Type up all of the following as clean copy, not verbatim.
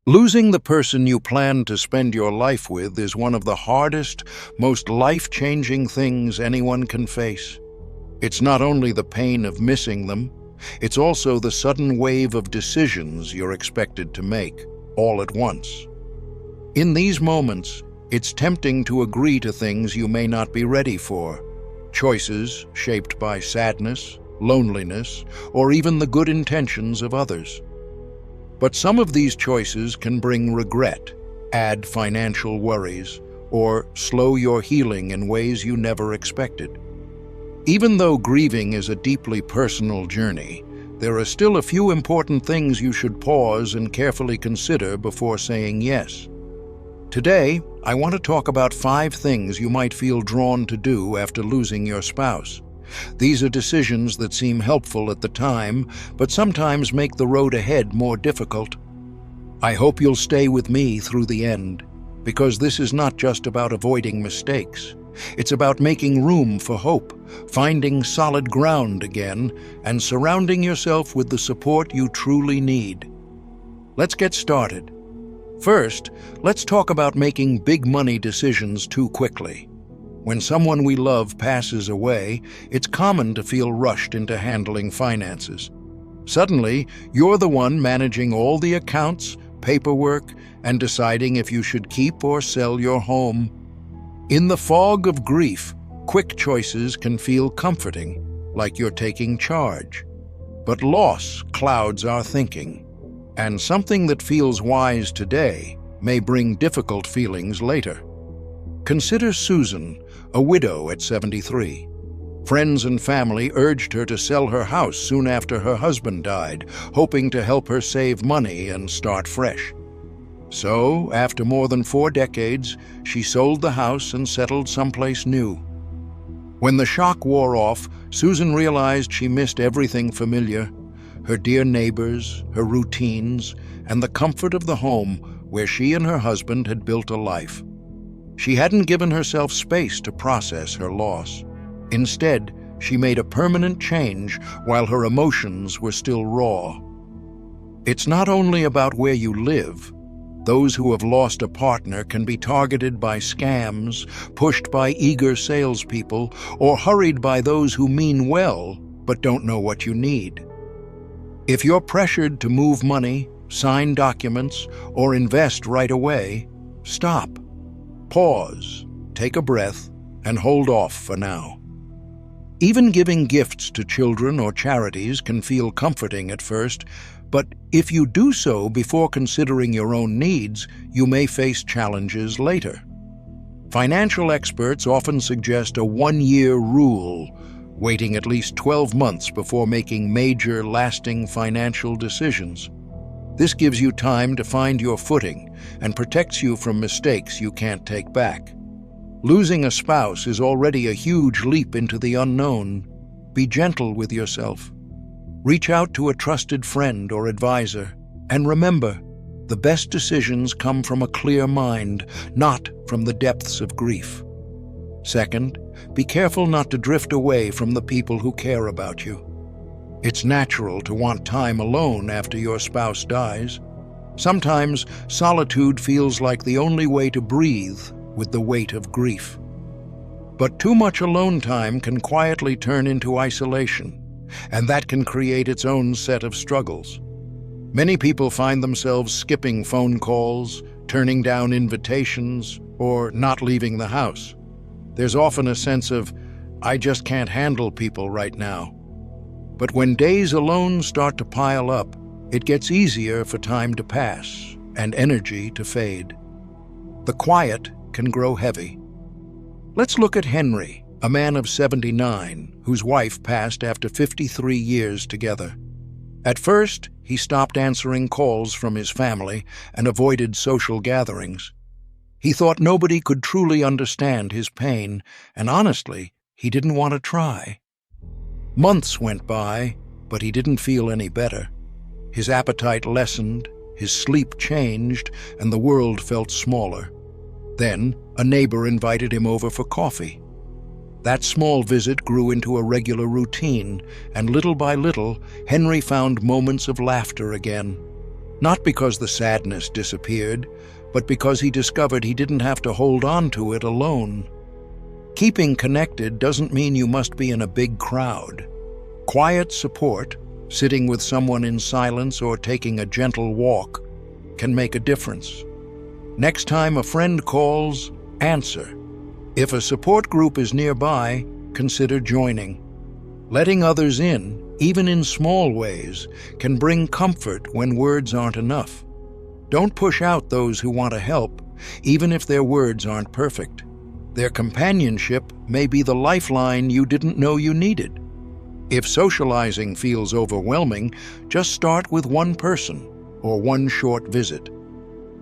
Losing the person you plan to spend your life with is one of the hardest, most life-changing things anyone can face. It's not only the pain of missing them, it's also the sudden wave of decisions you're expected to make, all at once. In these moments, it's tempting to agree to things you may not be ready for, choices shaped by sadness, loneliness, or even the good intentions of others. But some of these choices can bring regret, add financial worries, or slow your healing in ways you never expected. Even though grieving is a deeply personal journey, there are still a few important things you should pause and carefully consider before saying yes. Today, I want to talk about 5 things you might feel drawn to do after losing your spouse. These are decisions that seem helpful at the time, but sometimes make the road ahead more difficult. I hope you'll stay with me through the end, because this is not just about avoiding mistakes. It's about making room for hope, finding solid ground again, and surrounding yourself with the support you truly need. Let's get started. First, let's talk about making big money decisions too quickly. When someone we love passes away, it's common to feel rushed into handling finances. Suddenly, you're the one managing all the accounts, paperwork, and deciding if you should keep or sell your home. In the fog of grief, quick choices can feel comforting, like you're taking charge. But loss clouds our thinking, and something that feels wise today may bring difficult feelings later. Consider Susan, a widow at 73. Friends and family urged her to sell her house soon after her husband died, hoping to help her save money and start fresh. So, after more than 4 decades, she sold the house and settled someplace new. When the shock wore off, Susan realized she missed everything familiar: her dear neighbors, her routines, and the comfort of the home where she and her husband had built a life. She hadn't given herself space to process her loss. Instead, she made a permanent change while her emotions were still raw. It's not only about where you live. Those who have lost a partner can be targeted by scams, pushed by eager salespeople, or hurried by those who mean well but don't know what you need. If you're pressured to move money, sign documents, or invest right away, stop. Pause, take a breath, and hold off for now. Even giving gifts to children or charities can feel comforting at first, but if you do so before considering your own needs, you may face challenges later. Financial experts often suggest a 1-year rule, waiting at least 12 months before making major, lasting financial decisions. This gives you time to find your footing and protects you from mistakes you can't take back. Losing a spouse is already a huge leap into the unknown. Be gentle with yourself. Reach out to a trusted friend or advisor, and remember, the best decisions come from a clear mind, not from the depths of grief. Second, be careful not to drift away from the people who care about you. It's natural to want time alone after your spouse dies. Sometimes solitude feels like the only way to breathe with the weight of grief. But too much alone time can quietly turn into isolation, and that can create its own set of struggles. Many people find themselves skipping phone calls, turning down invitations, or not leaving the house. There's often a sense of, "I just can't handle people right now." But when days alone start to pile up, it gets easier for time to pass and energy to fade. The quiet can grow heavy. Let's look at Henry, a man of 79, whose wife passed after 53 years together. At first, he stopped answering calls from his family and avoided social gatherings. He thought nobody could truly understand his pain, and honestly, he didn't want to try. Months went by, but he didn't feel any better. His appetite lessened, his sleep changed, and the world felt smaller. Then, a neighbor invited him over for coffee. That small visit grew into a regular routine, and little by little, Henry found moments of laughter again. Not because the sadness disappeared, but because he discovered he didn't have to hold on to it alone. Keeping connected doesn't mean you must be in a big crowd. Quiet support, sitting with someone in silence or taking a gentle walk, can make a difference. Next time a friend calls, answer. If a support group is nearby, consider joining. Letting others in, even in small ways, can bring comfort when words aren't enough. Don't push out those who want to help, even if their words aren't perfect. Their companionship may be the lifeline you didn't know you needed. If socializing feels overwhelming, just start with one person or one short visit.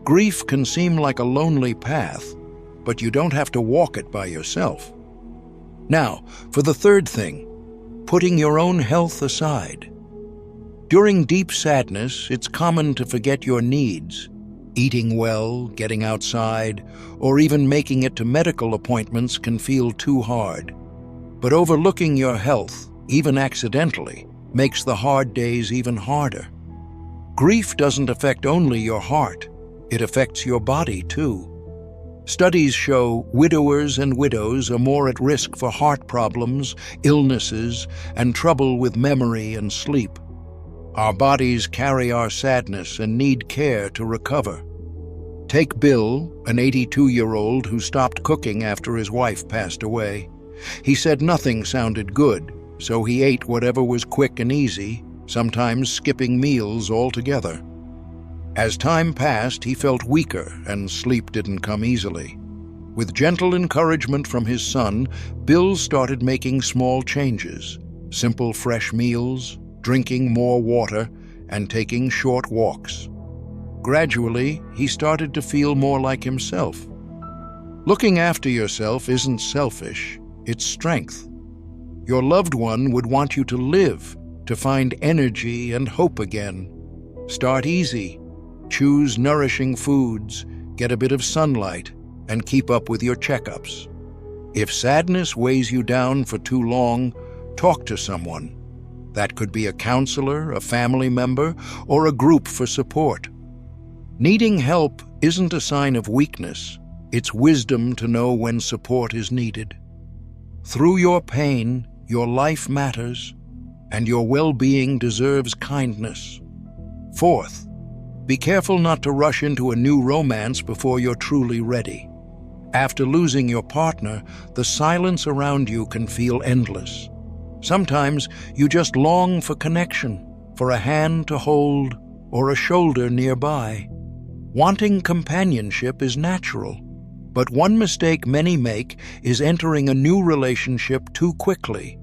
Grief can seem like a lonely path, but you don't have to walk it by yourself. Now, for the third thing, putting your own health aside. During deep sadness, it's common to forget your needs. Eating well, getting outside, or even making it to medical appointments can feel too hard. But overlooking your health, even accidentally, makes the hard days even harder. Grief doesn't affect only your heart, it affects your body too. Studies show widowers and widows are more at risk for heart problems, illnesses, and trouble with memory and sleep. Our bodies carry our sadness and need care to recover. Take Bill, an 82-year-old who stopped cooking after his wife passed away. He said nothing sounded good, so he ate whatever was quick and easy, sometimes skipping meals altogether. As time passed, he felt weaker and sleep didn't come easily. With gentle encouragement from his son, Bill started making small changes: simple fresh meals, drinking more water, and taking short walks. Gradually, he started to feel more like himself. Looking after yourself isn't selfish, it's strength. Your loved one would want you to live, to find energy and hope again. Start easy. Choose nourishing foods, get a bit of sunlight, and keep up with your checkups. If sadness weighs you down for too long, talk to someone. That could be a counselor, a family member, or a group for support. Needing help isn't a sign of weakness. It's wisdom to know when support is needed. Through your pain, your life matters, and your well-being deserves kindness. Fourth, be careful not to rush into a new romance before you're truly ready. After losing your partner, the silence around you can feel endless. Sometimes you just long for connection, for a hand to hold or a shoulder nearby. Wanting companionship is natural, but one mistake many make is entering a new relationship too quickly,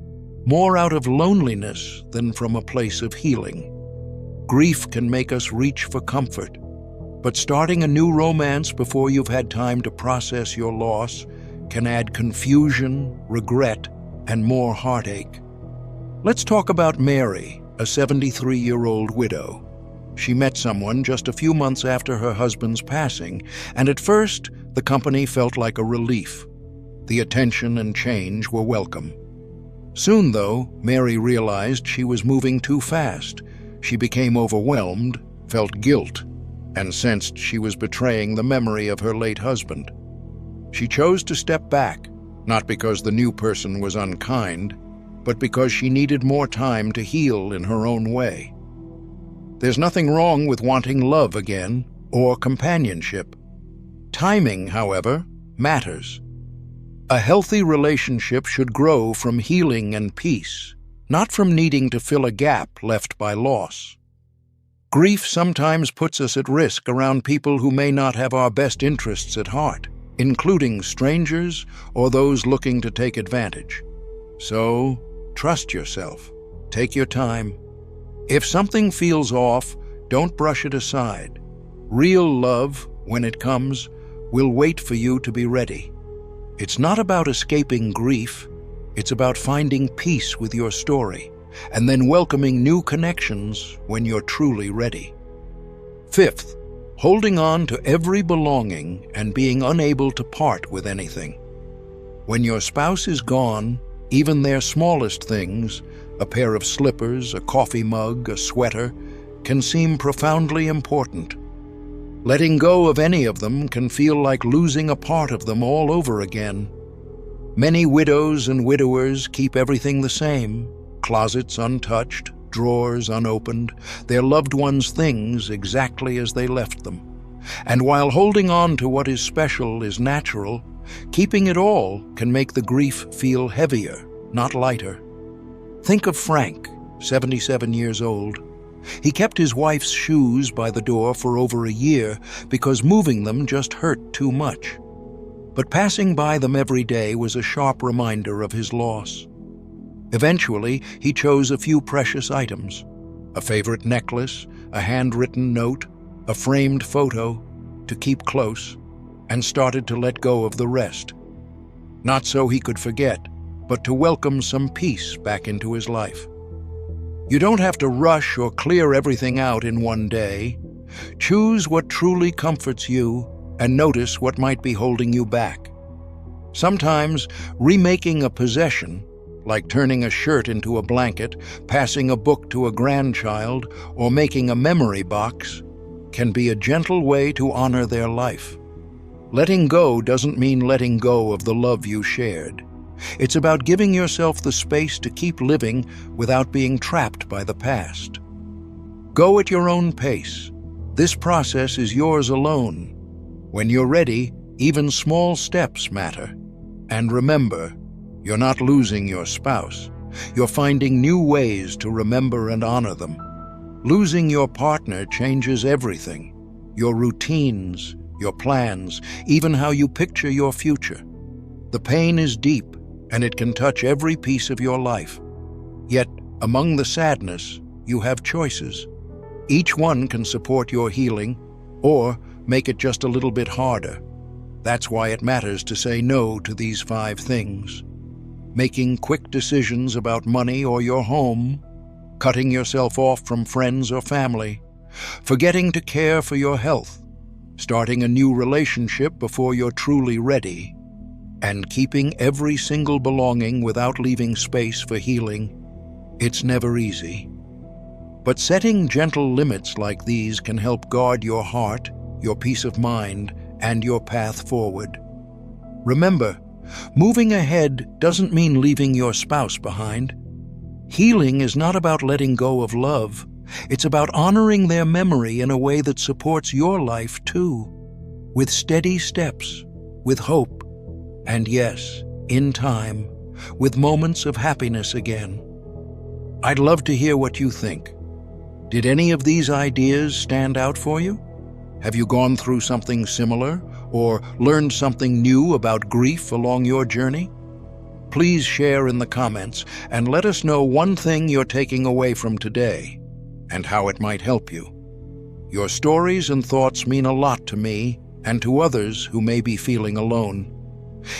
more out of loneliness than from a place of healing. Grief can make us reach for comfort, but starting a new romance before you've had time to process your loss can add confusion, regret, and more heartache. Let's talk about Mary, a 73-year-old widow. She met someone just a few months after her husband's passing, and at first, the company felt like a relief. The attention and change were welcome. Soon, though, Mary realized she was moving too fast. She became overwhelmed, felt guilt, and sensed she was betraying the memory of her late husband. She chose to step back, not because the new person was unkind, but because she needed more time to heal in her own way. There's nothing wrong with wanting love again or companionship. Timing, however, matters. A healthy relationship should grow from healing and peace, not from needing to fill a gap left by loss. Grief sometimes puts us at risk around people who may not have our best interests at heart, including strangers or those looking to take advantage. So, trust yourself. Take your time. If something feels off, don't brush it aside. Real love, when it comes, will wait for you to be ready. It's not about escaping grief. It's about finding peace with your story, and then welcoming new connections when you're truly ready. Fifth, holding on to every belonging and being unable to part with anything. When your spouse is gone, even their smallest things, a pair of slippers, a coffee mug, a sweater, can seem profoundly important. Letting go of any of them can feel like losing a part of them all over again. Many widows and widowers keep everything the same, closets untouched, drawers unopened, their loved ones' things exactly as they left them. And while holding on to what is special is natural, keeping it all can make the grief feel heavier, not lighter. Think of Frank, 77 years old. He kept his wife's shoes by the door for over a year because moving them just hurt too much. But passing by them every day was a sharp reminder of his loss. Eventually, he chose a few precious items: a favorite necklace, a handwritten note, a framed photo, to keep close, and started to let go of the rest. Not so he could forget, but to welcome some peace back into his life. You don't have to rush or clear everything out in one day. Choose what truly comforts you and notice what might be holding you back. Sometimes, remaking a possession, like turning a shirt into a blanket, passing a book to a grandchild, or making a memory box, can be a gentle way to honor their life. Letting go doesn't mean letting go of the love you shared. It's about giving yourself the space to keep living without being trapped by the past. Go at your own pace. This process is yours alone. When you're ready, even small steps matter. And remember, you're not losing your spouse. You're finding new ways to remember and honor them. Losing your partner changes everything: your routines, your plans, even how you picture your future. The pain is deep, and it can touch every piece of your life. Yet, among the sadness, you have choices. Each one can support your healing, or make it just a little bit harder. That's why it matters to say no to these 5 things. Making quick decisions about money or your home, cutting yourself off from friends or family, forgetting to care for your health, starting a new relationship before you're truly ready, and keeping every single belonging without leaving space for healing. It's never easy. But setting gentle limits like these can help guard your heart, your peace of mind, and your path forward. Remember, moving ahead doesn't mean leaving your spouse behind. Healing is not about letting go of love. It's about honoring their memory in a way that supports your life too, with steady steps, with hope, and yes, in time, with moments of happiness again. I'd love to hear what you think. Did any of these ideas stand out for you? Have you gone through something similar or learned something new about grief along your journey? Please share in the comments and let us know one thing you're taking away from today and how it might help you. Your stories and thoughts mean a lot to me and to others who may be feeling alone.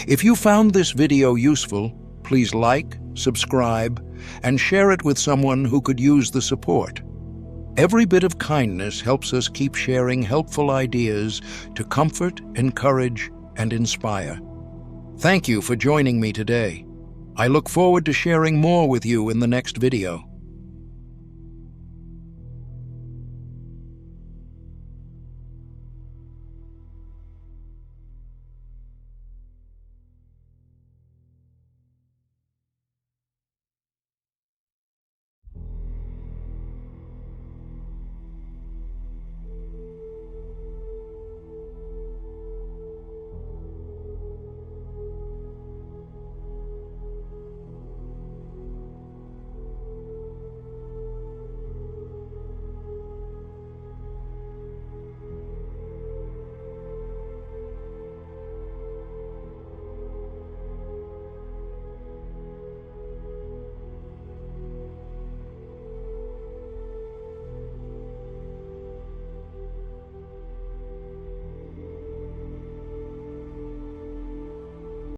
If you found this video useful, please like, subscribe, and share it with someone who could use the support. Every bit of kindness helps us keep sharing helpful ideas to comfort, encourage, and inspire. Thank you for joining me today. I look forward to sharing more with you in the next video.